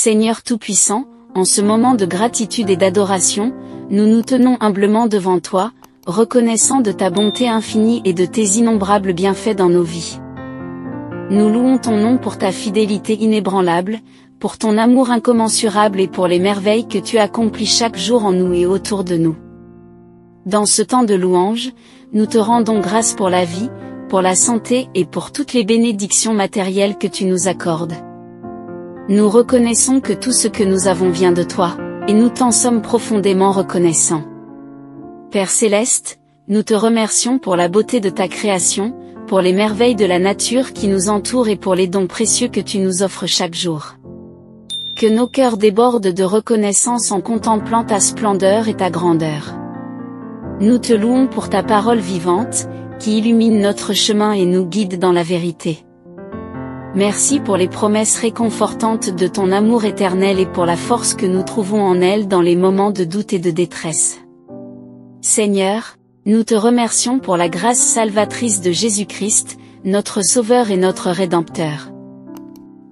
Seigneur Tout-Puissant, en ce moment de gratitude et d'adoration, nous nous tenons humblement devant toi, reconnaissant de ta bonté infinie et de tes innombrables bienfaits dans nos vies. Nous louons ton nom pour ta fidélité inébranlable, pour ton amour incommensurable et pour les merveilles que tu accomplis chaque jour en nous et autour de nous. Dans ce temps de louange, nous te rendons grâce pour la vie, pour la santé et pour toutes les bénédictions matérielles que tu nous accordes. Nous reconnaissons que tout ce que nous avons vient de toi, et nous t'en sommes profondément reconnaissants. Père Céleste, nous te remercions pour la beauté de ta création, pour les merveilles de la nature qui nous entourent et pour les dons précieux que tu nous offres chaque jour. Que nos cœurs débordent de reconnaissance en contemplant ta splendeur et ta grandeur. Nous te louons pour ta parole vivante, qui illumine notre chemin et nous guide dans la vérité. Merci pour les promesses réconfortantes de ton amour éternel et pour la force que nous trouvons en elles dans les moments de doute et de détresse. Seigneur, nous te remercions pour la grâce salvatrice de Jésus-Christ, notre Sauveur et notre Rédempteur.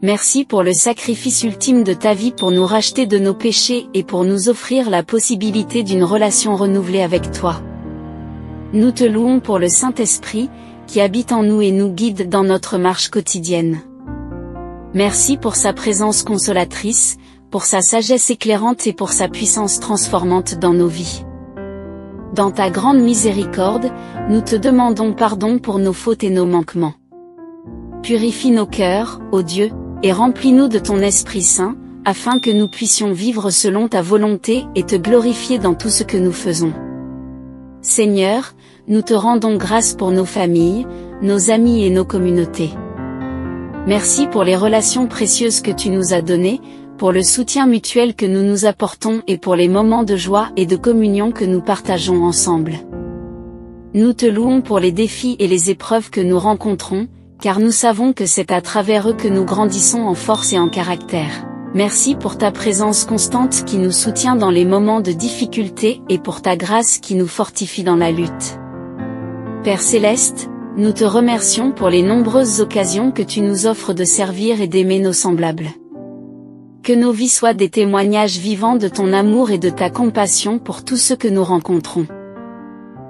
Merci pour le sacrifice ultime de ta vie pour nous racheter de nos péchés et pour nous offrir la possibilité d'une relation renouvelée avec toi. Nous te louons pour le Saint-Esprit, qui habite en nous et nous guide dans notre marche quotidienne. Merci pour sa présence consolatrice, pour sa sagesse éclairante et pour sa puissance transformante dans nos vies. Dans ta grande miséricorde, nous te demandons pardon pour nos fautes et nos manquements. Purifie nos cœurs, ô Dieu, et remplis-nous de ton Esprit Saint, afin que nous puissions vivre selon ta volonté et te glorifier dans tout ce que nous faisons. Seigneur, nous te rendons grâce pour nos familles, nos amis et nos communautés. Merci pour les relations précieuses que tu nous as données, pour le soutien mutuel que nous nous apportons et pour les moments de joie et de communion que nous partageons ensemble. Nous te louons pour les défis et les épreuves que nous rencontrons, car nous savons que c'est à travers eux que nous grandissons en force et en caractère. Merci pour ta présence constante qui nous soutient dans les moments de difficulté et pour ta grâce qui nous fortifie dans la lutte. Père Céleste, nous te remercions pour les nombreuses occasions que tu nous offres de servir et d'aimer nos semblables. Que nos vies soient des témoignages vivants de ton amour et de ta compassion pour tous ceux que nous rencontrons.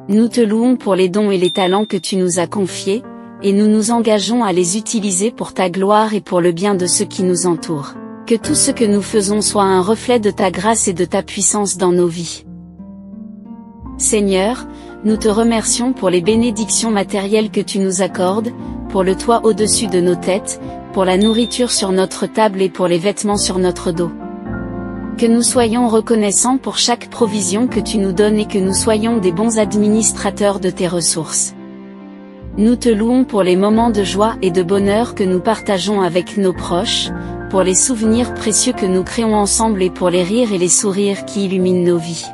Nous te louons pour les dons et les talents que tu nous as confiés, et nous nous engageons à les utiliser pour ta gloire et pour le bien de ceux qui nous entourent. Que tout ce que nous faisons soit un reflet de ta grâce et de ta puissance dans nos vies. Seigneur, nous te remercions pour les bénédictions matérielles que tu nous accordes, pour le toit au-dessus de nos têtes, pour la nourriture sur notre table et pour les vêtements sur notre dos. Que nous soyons reconnaissants pour chaque provision que tu nous donnes et que nous soyons des bons administrateurs de tes ressources. Nous te louons pour les moments de joie et de bonheur que nous partageons avec nos proches, pour les souvenirs précieux que nous créons ensemble et pour les rires et les sourires qui illuminent nos vies.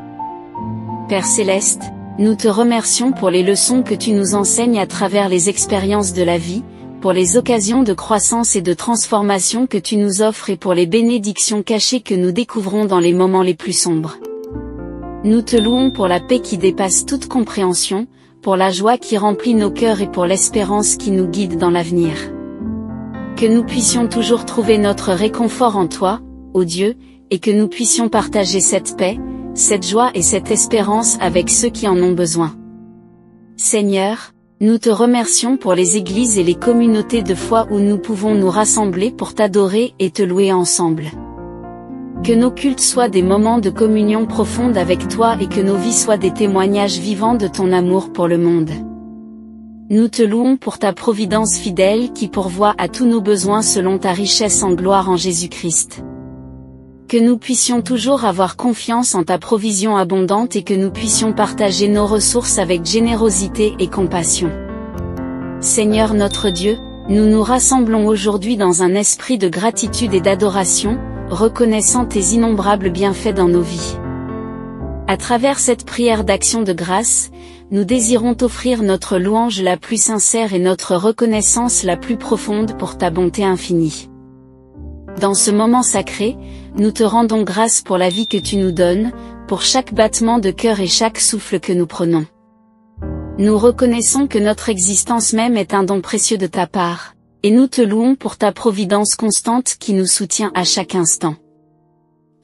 Père Céleste, nous te remercions pour les leçons que tu nous enseignes à travers les expériences de la vie, pour les occasions de croissance et de transformation que tu nous offres et pour les bénédictions cachées que nous découvrons dans les moments les plus sombres. Nous te louons pour la paix qui dépasse toute compréhension, pour la joie qui remplit nos cœurs et pour l'espérance qui nous guide dans l'avenir. Que nous puissions toujours trouver notre réconfort en toi, ô Dieu, et que nous puissions partager cette paix, cette joie et cette espérance avec ceux qui en ont besoin. Seigneur, nous te remercions pour les églises et les communautés de foi où nous pouvons nous rassembler pour t'adorer et te louer ensemble. Que nos cultes soient des moments de communion profonde avec toi et que nos vies soient des témoignages vivants de ton amour pour le monde. Nous te louons pour ta providence fidèle qui pourvoit à tous nos besoins selon ta richesse en gloire en Jésus-Christ. Que nous puissions toujours avoir confiance en ta provision abondante et que nous puissions partager nos ressources avec générosité et compassion. Seigneur notre Dieu, nous nous rassemblons aujourd'hui dans un esprit de gratitude et d'adoration, reconnaissant tes innombrables bienfaits dans nos vies. À travers cette prière d'action de grâce, nous désirons t'offrir notre louange la plus sincère et notre reconnaissance la plus profonde pour ta bonté infinie. Dans ce moment sacré, nous te rendons grâce pour la vie que tu nous donnes, pour chaque battement de cœur et chaque souffle que nous prenons. Nous reconnaissons que notre existence même est un don précieux de ta part, et nous te louons pour ta providence constante qui nous soutient à chaque instant.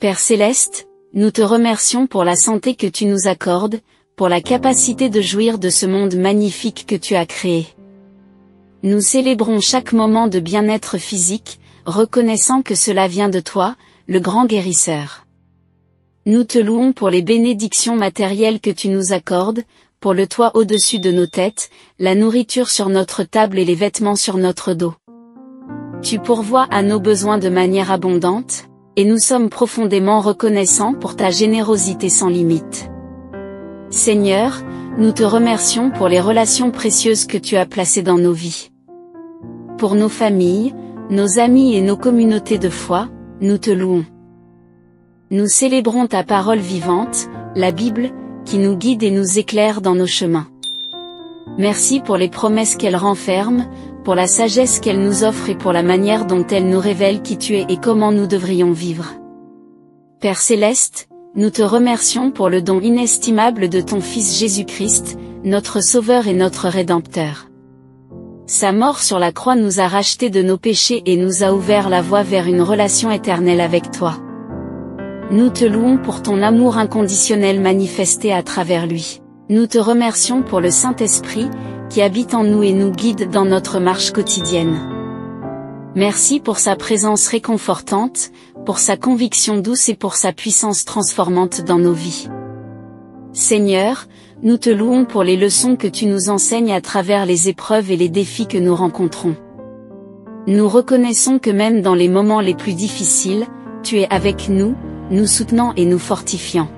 Père céleste, nous te remercions pour la santé que tu nous accordes, pour la capacité de jouir de ce monde magnifique que tu as créé. Nous célébrons chaque moment de bien-être physique, reconnaissant que cela vient de toi, le grand guérisseur. Nous te louons pour les bénédictions matérielles que tu nous accordes, pour le toit au-dessus de nos têtes, la nourriture sur notre table et les vêtements sur notre dos. Tu pourvois à nos besoins de manière abondante, et nous sommes profondément reconnaissants pour ta générosité sans limite. Seigneur, nous te remercions pour les relations précieuses que tu as placées dans nos vies. Pour nos familles, nos amis et nos communautés de foi, nous te louons. Nous célébrons ta parole vivante, la Bible, qui nous guide et nous éclaire dans nos chemins. Merci pour les promesses qu'elle renferme, pour la sagesse qu'elle nous offre et pour la manière dont elle nous révèle qui tu es et comment nous devrions vivre. Père céleste, nous te remercions pour le don inestimable de ton Fils Jésus-Christ, notre Sauveur et notre Rédempteur. Sa mort sur la croix nous a rachetés de nos péchés et nous a ouvert la voie vers une relation éternelle avec toi. Nous te louons pour ton amour inconditionnel manifesté à travers lui. Nous te remercions pour le Saint-Esprit, qui habite en nous et nous guide dans notre marche quotidienne. Merci pour sa présence réconfortante, pour sa conviction douce et pour sa puissance transformante dans nos vies. Seigneur, nous te louons pour les leçons que tu nous enseignes à travers les épreuves et les défis que nous rencontrons. Nous reconnaissons que même dans les moments les plus difficiles, tu es avec nous, nous soutenant et nous fortifiant.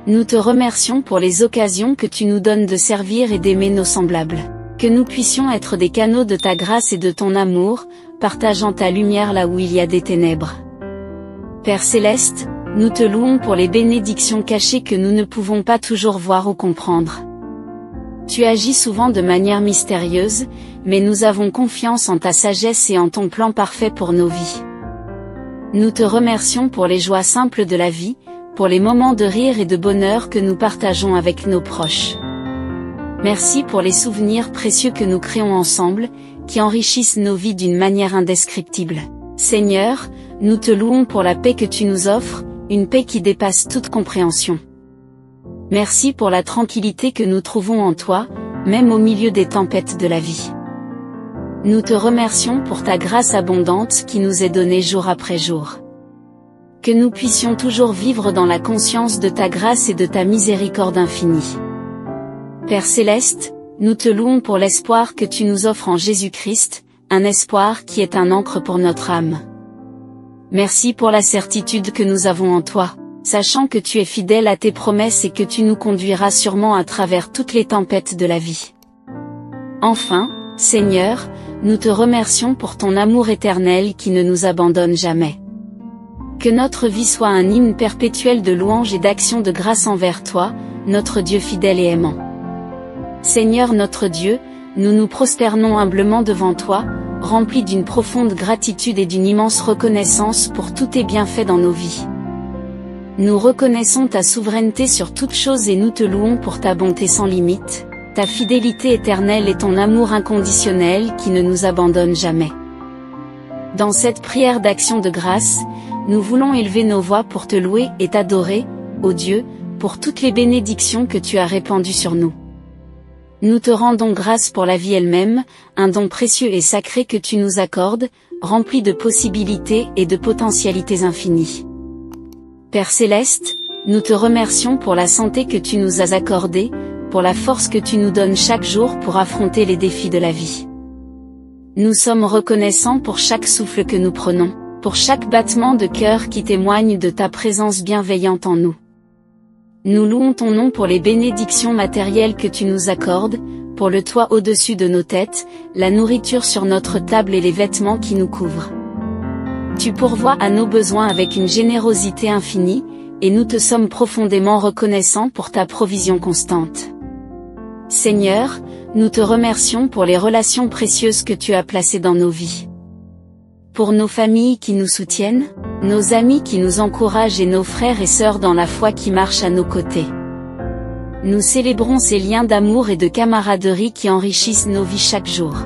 Nous te remercions pour les occasions que tu nous donnes de servir et d'aimer nos semblables. Que nous puissions être des canaux de ta grâce et de ton amour, partageant ta lumière là où il y a des ténèbres. Père céleste, nous te louons pour les bénédictions cachées que nous ne pouvons pas toujours voir ou comprendre. Tu agis souvent de manière mystérieuse, mais nous avons confiance en ta sagesse et en ton plan parfait pour nos vies. Nous te remercions pour les joies simples de la vie, pour les moments de rire et de bonheur que nous partageons avec nos proches. Merci pour les souvenirs précieux que nous créons ensemble, qui enrichissent nos vies d'une manière indescriptible. Seigneur, nous te louons pour la paix que tu nous offres, une paix qui dépasse toute compréhension. Merci pour la tranquillité que nous trouvons en toi, même au milieu des tempêtes de la vie. Nous te remercions pour ta grâce abondante qui nous est donnée jour après jour. Que nous puissions toujours vivre dans la conscience de ta grâce et de ta miséricorde infinie. Père céleste, nous te louons pour l'espoir que tu nous offres en Jésus-Christ, un espoir qui est un ancre pour notre âme. Merci pour la certitude que nous avons en toi, sachant que tu es fidèle à tes promesses et que tu nous conduiras sûrement à travers toutes les tempêtes de la vie. Enfin, Seigneur, nous te remercions pour ton amour éternel qui ne nous abandonne jamais. Que notre vie soit un hymne perpétuel de louange et d'action de grâce envers toi, notre Dieu fidèle et aimant. Seigneur notre Dieu, nous nous prosternons humblement devant toi, remplis d'une profonde gratitude et d'une immense reconnaissance pour tous tes bienfaits dans nos vies. Nous reconnaissons ta souveraineté sur toutes choses et nous te louons pour ta bonté sans limite, ta fidélité éternelle et ton amour inconditionnel qui ne nous abandonne jamais. Dans cette prière d'action de grâce, nous voulons élever nos voix pour te louer et t'adorer, ô Dieu, pour toutes les bénédictions que tu as répandues sur nous. Nous te rendons grâce pour la vie elle-même, un don précieux et sacré que tu nous accordes, rempli de possibilités et de potentialités infinies. Père céleste, nous te remercions pour la santé que tu nous as accordée, pour la force que tu nous donnes chaque jour pour affronter les défis de la vie. Nous sommes reconnaissants pour chaque souffle que nous prenons, pour chaque battement de cœur qui témoigne de ta présence bienveillante en nous. Nous louons ton nom pour les bénédictions matérielles que tu nous accordes, pour le toit au-dessus de nos têtes, la nourriture sur notre table et les vêtements qui nous couvrent. Tu pourvois à nos besoins avec une générosité infinie, et nous te sommes profondément reconnaissants pour ta provision constante. Seigneur, nous te remercions pour les relations précieuses que tu as placées dans nos vies. Pour nos familles qui nous soutiennent, nos amis qui nous encouragent et nos frères et sœurs dans la foi qui marchent à nos côtés. Nous célébrons ces liens d'amour et de camaraderie qui enrichissent nos vies chaque jour.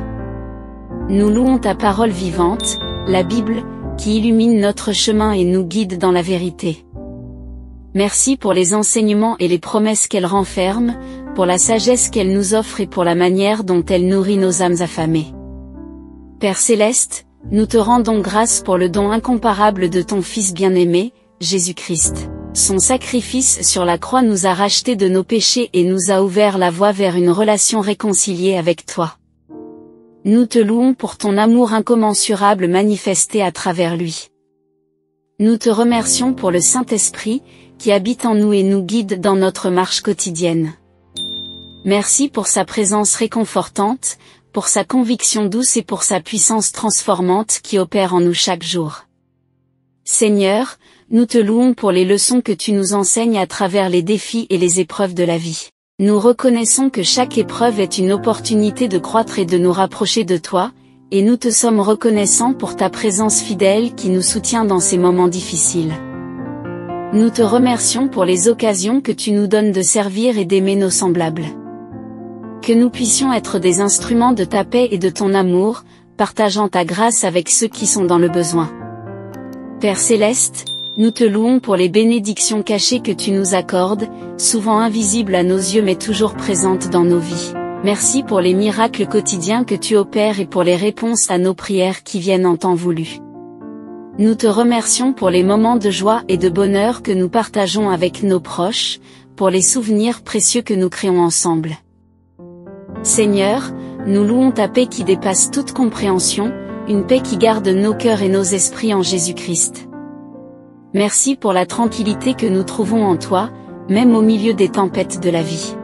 Nous louons ta parole vivante, la Bible, qui illumine notre chemin et nous guide dans la vérité. Merci pour les enseignements et les promesses qu'elle renferme, pour la sagesse qu'elle nous offre et pour la manière dont elle nourrit nos âmes affamées. Père céleste, nous te rendons grâce pour le don incomparable de ton Fils bien-aimé, Jésus-Christ. Son sacrifice sur la croix nous a rachetés de nos péchés et nous a ouvert la voie vers une relation réconciliée avec toi. Nous te louons pour ton amour incommensurable manifesté à travers lui. Nous te remercions pour le Saint-Esprit, qui habite en nous et nous guide dans notre marche quotidienne. Merci pour sa présence réconfortante, pour sa conviction douce et pour sa puissance transformante qui opère en nous chaque jour. Seigneur, nous te louons pour les leçons que tu nous enseignes à travers les défis et les épreuves de la vie. Nous reconnaissons que chaque épreuve est une opportunité de croître et de nous rapprocher de toi, et nous te sommes reconnaissants pour ta présence fidèle qui nous soutient dans ces moments difficiles. Nous te remercions pour les occasions que tu nous donnes de servir et d'aimer nos semblables. Que nous puissions être des instruments de ta paix et de ton amour, partageant ta grâce avec ceux qui sont dans le besoin. Père céleste, nous te louons pour les bénédictions cachées que tu nous accordes, souvent invisibles à nos yeux mais toujours présentes dans nos vies. Merci pour les miracles quotidiens que tu opères et pour les réponses à nos prières qui viennent en temps voulu. Nous te remercions pour les moments de joie et de bonheur que nous partageons avec nos proches, pour les souvenirs précieux que nous créons ensemble. Seigneur, nous louons ta paix qui dépasse toute compréhension, une paix qui garde nos cœurs et nos esprits en Jésus-Christ. Merci pour la tranquillité que nous trouvons en toi, même au milieu des tempêtes de la vie.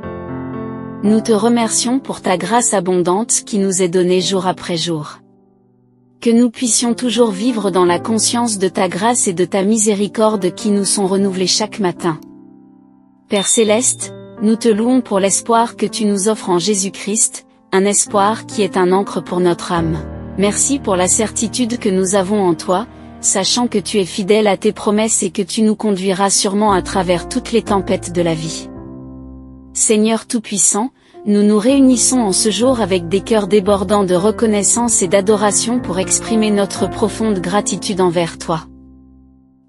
Nous te remercions pour ta grâce abondante qui nous est donnée jour après jour. Que nous puissions toujours vivre dans la conscience de ta grâce et de ta miséricorde qui nous sont renouvelées chaque matin. Père céleste, nous te louons pour l'espoir que tu nous offres en Jésus-Christ, un espoir qui est un ancre pour notre âme. Merci pour la certitude que nous avons en toi, sachant que tu es fidèle à tes promesses et que tu nous conduiras sûrement à travers toutes les tempêtes de la vie. Seigneur Tout-Puissant, nous nous réunissons en ce jour avec des cœurs débordants de reconnaissance et d'adoration pour exprimer notre profonde gratitude envers toi.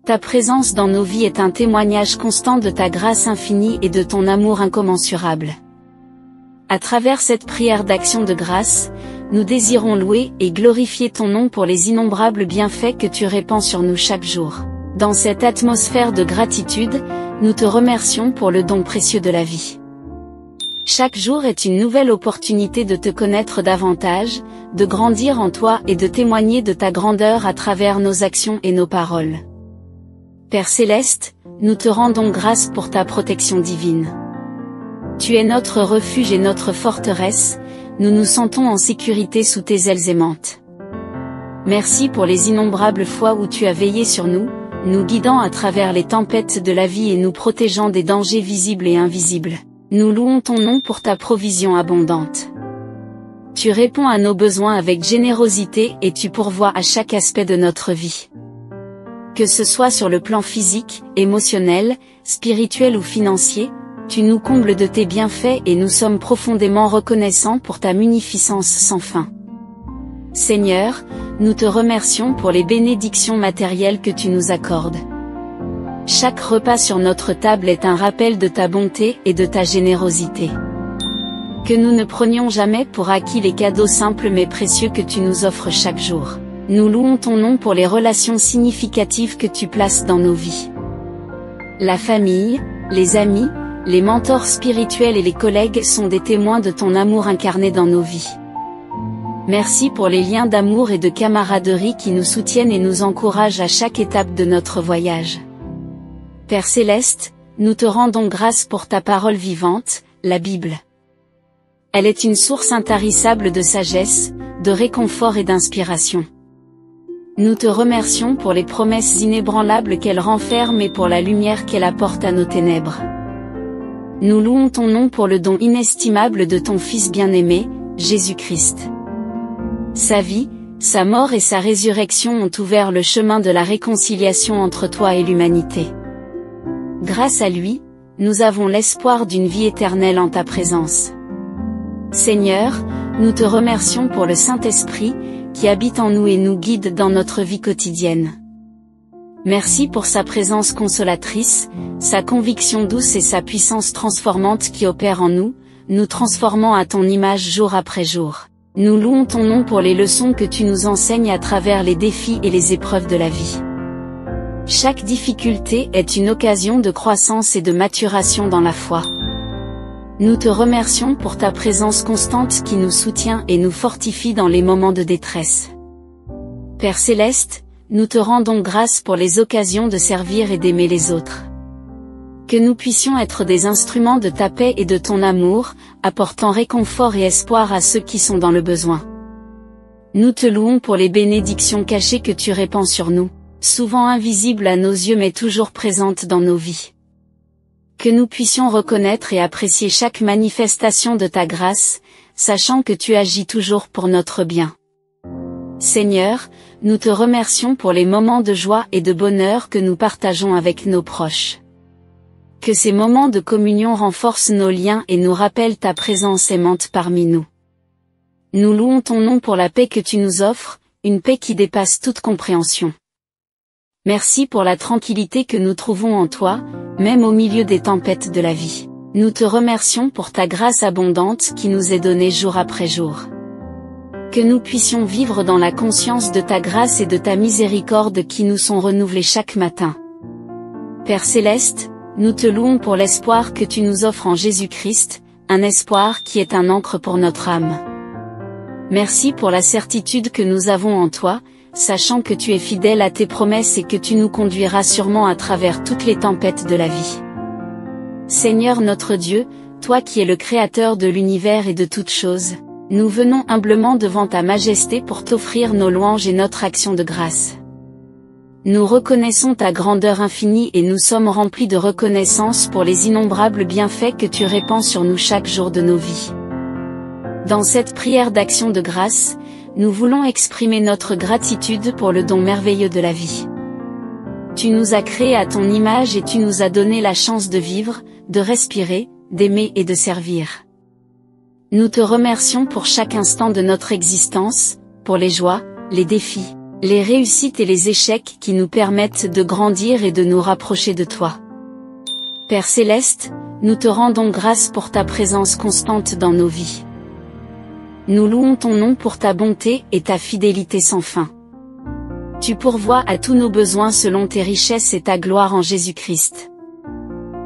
Ta présence dans nos vies est un témoignage constant de ta grâce infinie et de ton amour incommensurable. À travers cette prière d'action de grâce, nous désirons louer et glorifier ton nom pour les innombrables bienfaits que tu répands sur nous chaque jour. Dans cette atmosphère de gratitude, nous te remercions pour le don précieux de la vie. Chaque jour est une nouvelle opportunité de te connaître davantage, de grandir en toi et de témoigner de ta grandeur à travers nos actions et nos paroles. Père céleste, nous te rendons grâce pour ta protection divine. Tu es notre refuge et notre forteresse, nous nous sentons en sécurité sous tes ailes aimantes. Merci pour les innombrables fois où tu as veillé sur nous, nous guidant à travers les tempêtes de la vie et nous protégeant des dangers visibles et invisibles. Nous louons ton nom pour ta provision abondante. Tu réponds à nos besoins avec générosité et tu pourvois à chaque aspect de notre vie. Que ce soit sur le plan physique, émotionnel, spirituel ou financier, tu nous combles de tes bienfaits et nous sommes profondément reconnaissants pour ta munificence sans fin. Seigneur, nous te remercions pour les bénédictions matérielles que tu nous accordes. Chaque repas sur notre table est un rappel de ta bonté et de ta générosité. Que nous ne prenions jamais pour acquis les cadeaux simples mais précieux que tu nous offres chaque jour. Nous louons ton nom pour les relations significatives que tu places dans nos vies. La famille, les amis, les mentors spirituels et les collègues sont des témoins de ton amour incarné dans nos vies. Merci pour les liens d'amour et de camaraderie qui nous soutiennent et nous encouragent à chaque étape de notre voyage. Père céleste, nous te rendons grâce pour ta parole vivante, la Bible. Elle est une source intarissable de sagesse, de réconfort et d'inspiration. Nous te remercions pour les promesses inébranlables qu'elle renferme et pour la lumière qu'elle apporte à nos ténèbres. Nous louons ton nom pour le don inestimable de ton Fils bien-aimé, Jésus-Christ. Sa vie, sa mort et sa résurrection ont ouvert le chemin de la réconciliation entre toi et l'humanité. Grâce à lui, nous avons l'espoir d'une vie éternelle en ta présence. Seigneur, nous te remercions pour le Saint-Esprit, qui habite en nous et nous guide dans notre vie quotidienne. Merci pour sa présence consolatrice, sa conviction douce et sa puissance transformante qui opère en nous, nous transformant à ton image jour après jour. Nous louons ton nom pour les leçons que tu nous enseignes à travers les défis et les épreuves de la vie. Chaque difficulté est une occasion de croissance et de maturation dans la foi. Nous te remercions pour ta présence constante qui nous soutient et nous fortifie dans les moments de détresse. Père Céleste, nous te rendons grâce pour les occasions de servir et d'aimer les autres. Que nous puissions être des instruments de ta paix et de ton amour, apportant réconfort et espoir à ceux qui sont dans le besoin. Nous te louons pour les bénédictions cachées que tu répands sur nous, souvent invisibles à nos yeux mais toujours présentes dans nos vies. Que nous puissions reconnaître et apprécier chaque manifestation de ta grâce, sachant que tu agis toujours pour notre bien. Seigneur, nous te remercions pour les moments de joie et de bonheur que nous partageons avec nos proches. Que ces moments de communion renforcent nos liens et nous rappellent ta présence aimante parmi nous. Nous louons ton nom pour la paix que tu nous offres, une paix qui dépasse toute compréhension. Merci pour la tranquillité que nous trouvons en toi, même au milieu des tempêtes de la vie. Nous te remercions pour ta grâce abondante qui nous est donnée jour après jour. Que nous puissions vivre dans la conscience de ta grâce et de ta miséricorde qui nous sont renouvelées chaque matin. Père Céleste, nous te louons pour l'espoir que tu nous offres en Jésus-Christ, un espoir qui est un ancre pour notre âme. Merci pour la certitude que nous avons en toi, sachant que tu es fidèle à tes promesses et que tu nous conduiras sûrement à travers toutes les tempêtes de la vie. Seigneur notre Dieu, toi qui es le Créateur de l'univers et de toutes choses, nous venons humblement devant ta majesté pour t'offrir nos louanges et notre action de grâce. Nous reconnaissons ta grandeur infinie et nous sommes remplis de reconnaissance pour les innombrables bienfaits que tu répands sur nous chaque jour de nos vies. Dans cette prière d'action de grâce, nous voulons exprimer notre gratitude pour le don merveilleux de la vie. Tu nous as créés à ton image et tu nous as donné la chance de vivre, de respirer, d'aimer et de servir. Nous te remercions pour chaque instant de notre existence, pour les joies, les défis, les réussites et les échecs qui nous permettent de grandir et de nous rapprocher de toi. Père Céleste, nous te rendons grâce pour ta présence constante dans nos vies. Nous louons ton nom pour ta bonté et ta fidélité sans fin. Tu pourvois à tous nos besoins selon tes richesses et ta gloire en Jésus-Christ.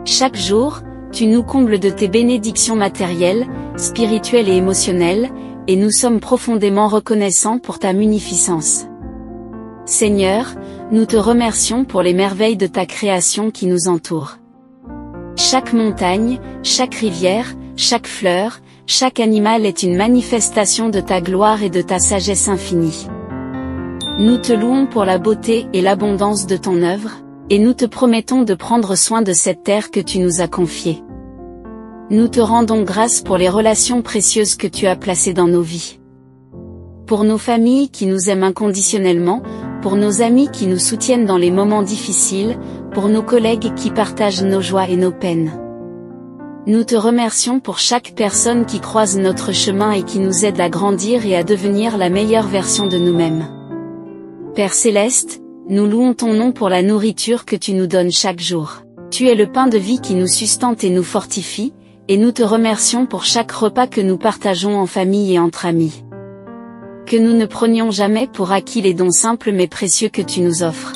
Chaque jour, tu nous combles de tes bénédictions matérielles, spirituelles et émotionnelles, et nous sommes profondément reconnaissants pour ta munificence. Seigneur, nous te remercions pour les merveilles de ta création qui nous entourent. Chaque montagne, chaque rivière, chaque fleur, chaque animal est une manifestation de ta gloire et de ta sagesse infinie. Nous te louons pour la beauté et l'abondance de ton œuvre, et nous te promettons de prendre soin de cette terre que tu nous as confiée. Nous te rendons grâce pour les relations précieuses que tu as placées dans nos vies. Pour nos familles qui nous aiment inconditionnellement, pour nos amis qui nous soutiennent dans les moments difficiles, pour nos collègues qui partagent nos joies et nos peines. Nous te remercions pour chaque personne qui croise notre chemin et qui nous aide à grandir et à devenir la meilleure version de nous-mêmes. Père Céleste, nous louons ton nom pour la nourriture que tu nous donnes chaque jour. Tu es le pain de vie qui nous sustente et nous fortifie, et nous te remercions pour chaque repas que nous partageons en famille et entre amis. Que nous ne prenions jamais pour acquis les dons simples mais précieux que tu nous offres.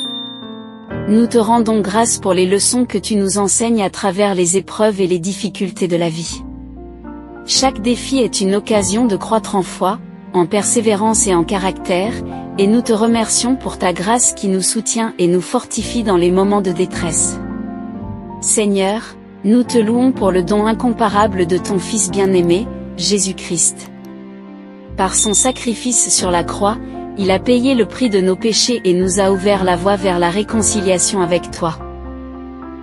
Nous te rendons grâce pour les leçons que tu nous enseignes à travers les épreuves et les difficultés de la vie. Chaque défi est une occasion de croître en foi, en persévérance et en caractère, et nous te remercions pour ta grâce qui nous soutient et nous fortifie dans les moments de détresse. Seigneur, nous te louons pour le don incomparable de ton Fils bien-aimé, Jésus-Christ. Par son sacrifice sur la croix, il a payé le prix de nos péchés et nous a ouvert la voie vers la réconciliation avec toi.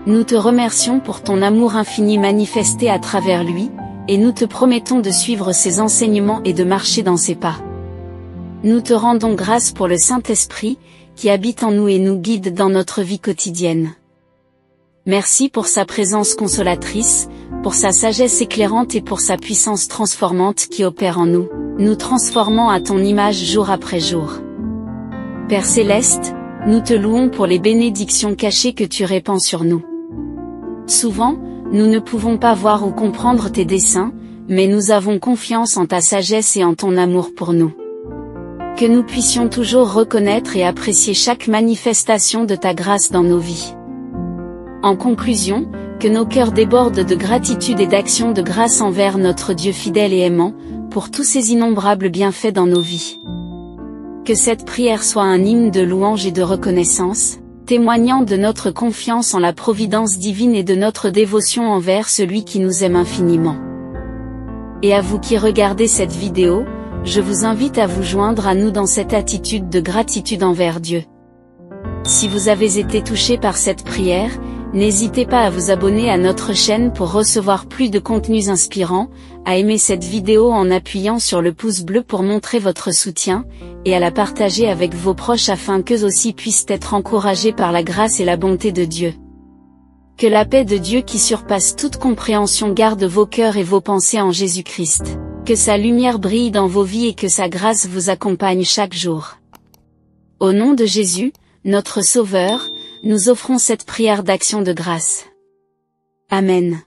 Nous te remercions pour ton amour infini manifesté à travers lui, et nous te promettons de suivre ses enseignements et de marcher dans ses pas. Nous te rendons grâce pour le Saint-Esprit, qui habite en nous et nous guide dans notre vie quotidienne. Merci pour sa présence consolatrice, pour sa sagesse éclairante et pour sa puissance transformante qui opère en nous. nous transformant à ton image jour après jour. Père céleste, nous te louons pour les bénédictions cachées que tu répands sur nous. Souvent, nous ne pouvons pas voir ou comprendre tes desseins, mais nous avons confiance en ta sagesse et en ton amour pour nous. Que nous puissions toujours reconnaître et apprécier chaque manifestation de ta grâce dans nos vies. En conclusion, que nos cœurs débordent de gratitude et d'action de grâce envers notre Dieu fidèle et aimant, pour tous ses innombrables bienfaits dans nos vies. Que cette prière soit un hymne de louange et de reconnaissance, témoignant de notre confiance en la providence divine et de notre dévotion envers celui qui nous aime infiniment. Et à vous qui regardez cette vidéo, je vous invite à vous joindre à nous dans cette attitude de gratitude envers Dieu. Si vous avez été touché par cette prière, n'hésitez pas à vous abonner à notre chaîne pour recevoir plus de contenus inspirants, à aimer cette vidéo en appuyant sur le pouce bleu pour montrer votre soutien, et à la partager avec vos proches afin qu'eux aussi puissent être encouragés par la grâce et la bonté de Dieu. Que la paix de Dieu qui surpasse toute compréhension garde vos cœurs et vos pensées en Jésus-Christ. Que sa lumière brille dans vos vies et que sa grâce vous accompagne chaque jour. Au nom de Jésus, notre Sauveur, nous offrons cette prière d'action de grâce. Amen.